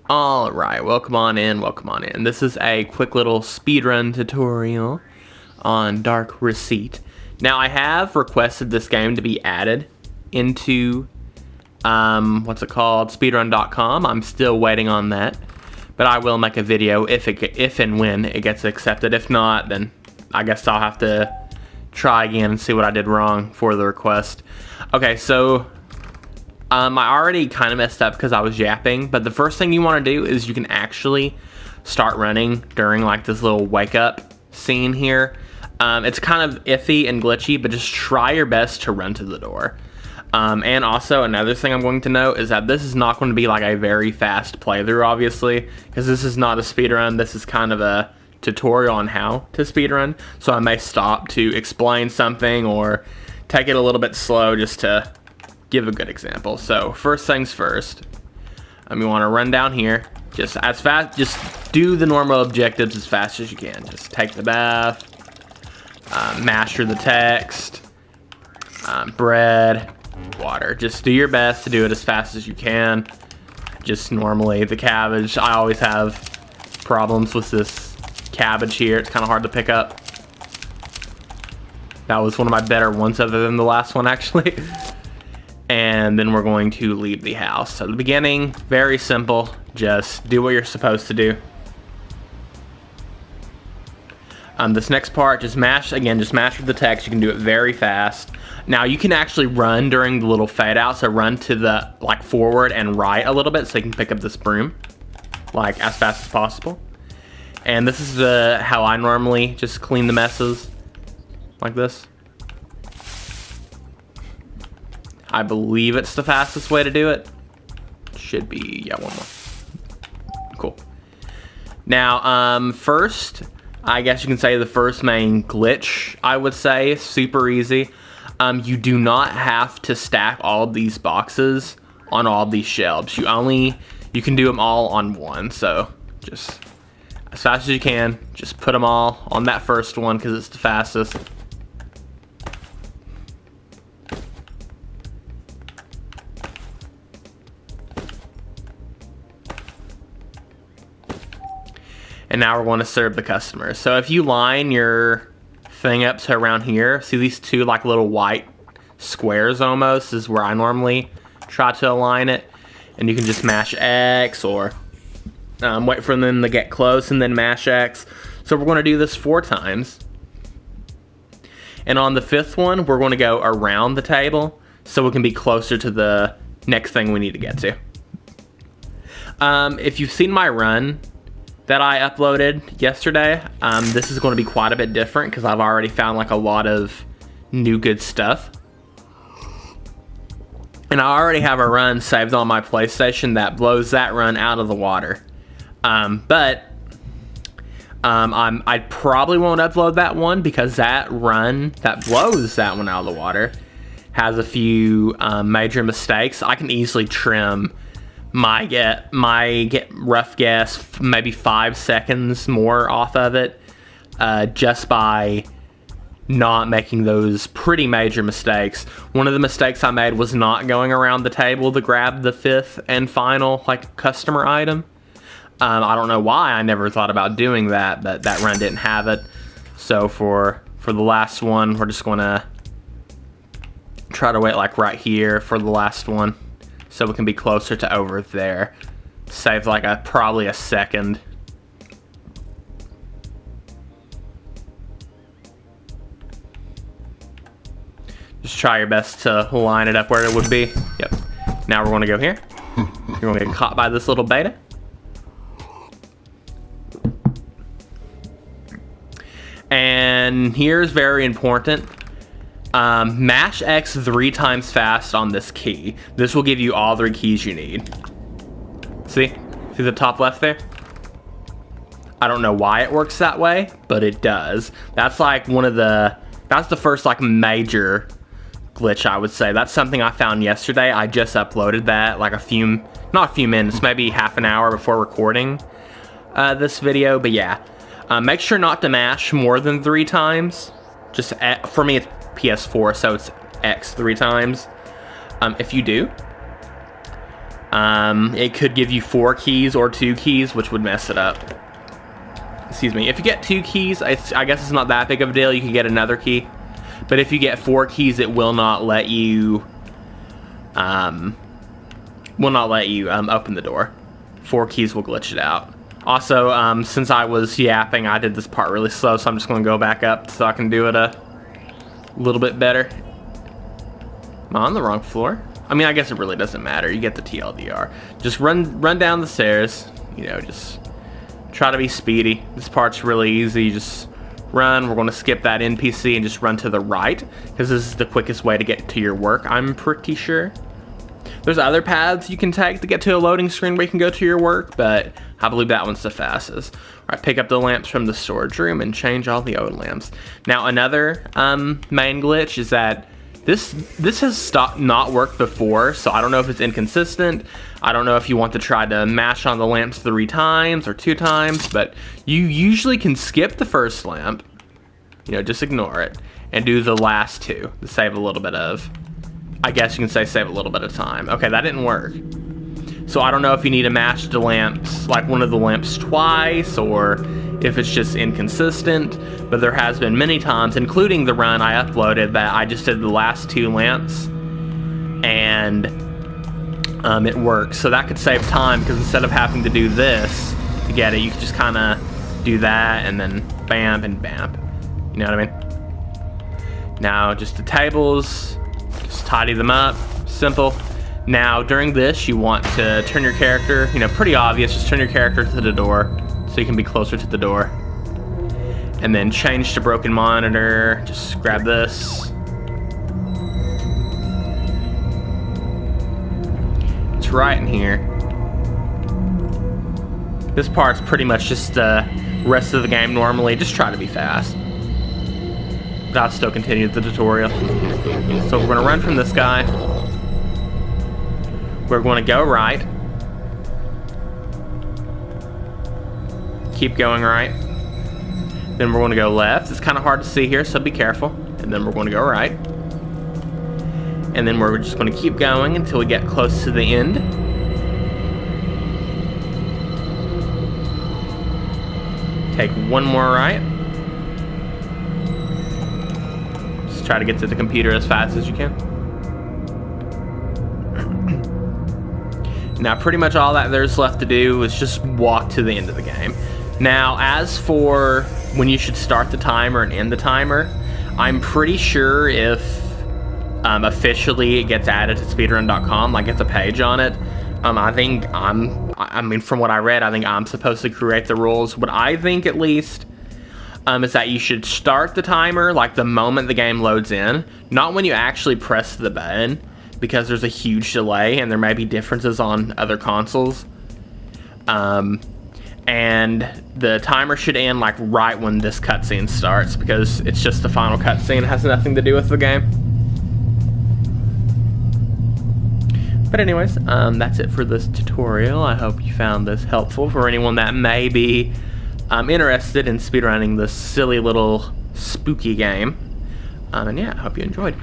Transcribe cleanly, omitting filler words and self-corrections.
Alright, welcome on in. This is a quick little speedrun tutorial on Dark Receipt. Now I have requested this game to be added into, speedrun.com. I'm still waiting on that, but I will make a video if and when it gets accepted. If not, then I guess I'll have to try again and see what I did wrong for the request. Okay, so I already kind of messed up because I was yapping, but the first thing you want to do is you can actually start running during like this little wake up scene here. It's kind of iffy and glitchy, but just try your best to run to the door. And also another thing I'm going to note is that this is not going to be like a very fast playthrough, obviously, because this is not a speedrun. This is kind of a tutorial on how to speedrun, so I may stop to explain something or take it a little bit slow just to give a good example. So first things first, you want to run down here just as fast, just do the normal objectives as fast as you can. Just take the bath, master the text, bread, water. Just do your best to do it as fast as you can. Just normally the cabbage, I always have problems with this cabbage here. It's kind of hard to pick up. That was one of my better ones other than the last one, actually. And then we're going to leave the house. So the beginning, very simple. Just do what you're supposed to do. This next part, just master the text. You can do it very fast. Now you can actually run during the little fade out. So run to the forward and right a little bit so you can pick up this broom like as fast as possible. And this is how I normally just clean the messes, like this. I believe it's the fastest way to do it. Should be, yeah, one more. Cool. Now, first, I guess you can say the first main glitch, I would say, super easy. You do not have to stack all of these boxes on all of these shelves. You can do them all on one. So just as fast as you can, just put them all on that first one because it's the fastest. And now we're going to serve the customer. So if you line your thing up to around here, see these two like little white squares almost is where I normally try to align it. And you can just mash X or wait for them to get close and then mash X. So we're going to do this 4 times. And on the 5th one, we're going to go around the table so we can be closer to the next thing we need to get to. If you've seen my run that I uploaded yesterday, this is going to be quite a bit different because I've already found like a lot of new good stuff. And I already have a run saved on my PlayStation that blows that run out of the water. I probably won't upload that one because that run that blows that one out of the water has a few major mistakes. I can easily trim my rough guess maybe 5 seconds more off of it just by not making those pretty major mistakes. One of the mistakes I made was not going around the table to grab the 5th and final customer item. I don't know why I never thought about doing that, but that run didn't have it. So for the last one, we're just gonna try to wait right here for the last one so we can be closer to over there. Save probably a second. Just try your best to line it up where it would be. Yep. Now we're going to go here. You're going to get caught by this little beta. And here's very important. Mash X 3 times fast on this key. This will give you all 3 keys you need. See the top left there? I don't know why it works that way, but it does. That's that's the first major glitch, I would say. That's something I found yesterday. I just uploaded that not a few minutes, maybe half an hour before recording this video, but yeah. Make sure not to mash more than 3 times. Just for me, it's PS4, so it's X 3 times. If you do, It could give you 4 keys or 2 keys, which would mess it up. Excuse me. If you get 2 keys, I guess it's not that big of a deal. You can get another key. But if you get 4 keys, it will not let you open the door. 4 keys will glitch it out. Also, since I was yapping, I did this part really slow, so I'm just going to go back up so I can do it a little bit better. Am I on the wrong floor? I mean, I guess it really doesn't matter. You get the TLDR. Just run down the stairs. You know, just try to be speedy. This part's really easy. You just run. We're going to skip that NPC and just run to the right, because this is the quickest way to get to your work, I'm pretty sure. There's other paths you can take to get to a loading screen where you can go to your work, but I believe that one's the fastest. All right, pick up the lamps from the storage room and change all the old lamps. Now, another main glitch is that this has not worked before, so I don't know if it's inconsistent. I don't know if you want to try to mash on the lamps 3 times or 2 times, but you usually can skip the first lamp, you know, just ignore it, and do the last 2 to save a little bit of, I guess you can say save a little bit of time. Okay, that didn't work. So I don't know if you need to mash the lamps, like one of the lamps twice, or if it's just inconsistent, but there has been many times, including the run I uploaded, that I just did the last 2 lamps, and it works. So that could save time, because instead of having to do this to get it, you could just kind of do that, and then bam and bam. You know what I mean? Now, just the tables, just tidy them up, simple. Now, during this, you want to turn your character, you know, pretty obvious, just turn your character to the door so you can be closer to the door. And then change to broken monitor, just grab this. It's right in here. This part's pretty much just the rest of the game normally, just try to be fast. But I'll still continue the tutorial. So we're gonna run from this guy. We're going to go right. Keep going right. Then we're going to go left. It's kind of hard to see here, so be careful. And then we're going to go right. And then we're just going to keep going until we get close to the end. Take one more right. Just try to get to the computer as fast as you can. Now, pretty much all that there's left to do is just walk to the end of the game. Now, as for when you should start the timer and end the timer, I'm pretty sure if officially it gets added to speedrun.com, like it's a page on it, I mean, from what I read, I think I'm supposed to create the rules. What I think, at least, is that you should start the timer like the moment the game loads in, not when you actually press the button, because there's a huge delay and there may be differences on other consoles. And the timer should end like right when this cutscene starts, because it's just the final cutscene. It has nothing to do with the game. But anyways, that's it for this tutorial. I hope you found this helpful for anyone that may be interested in speedrunning this silly little spooky game. And yeah, I hope you enjoyed.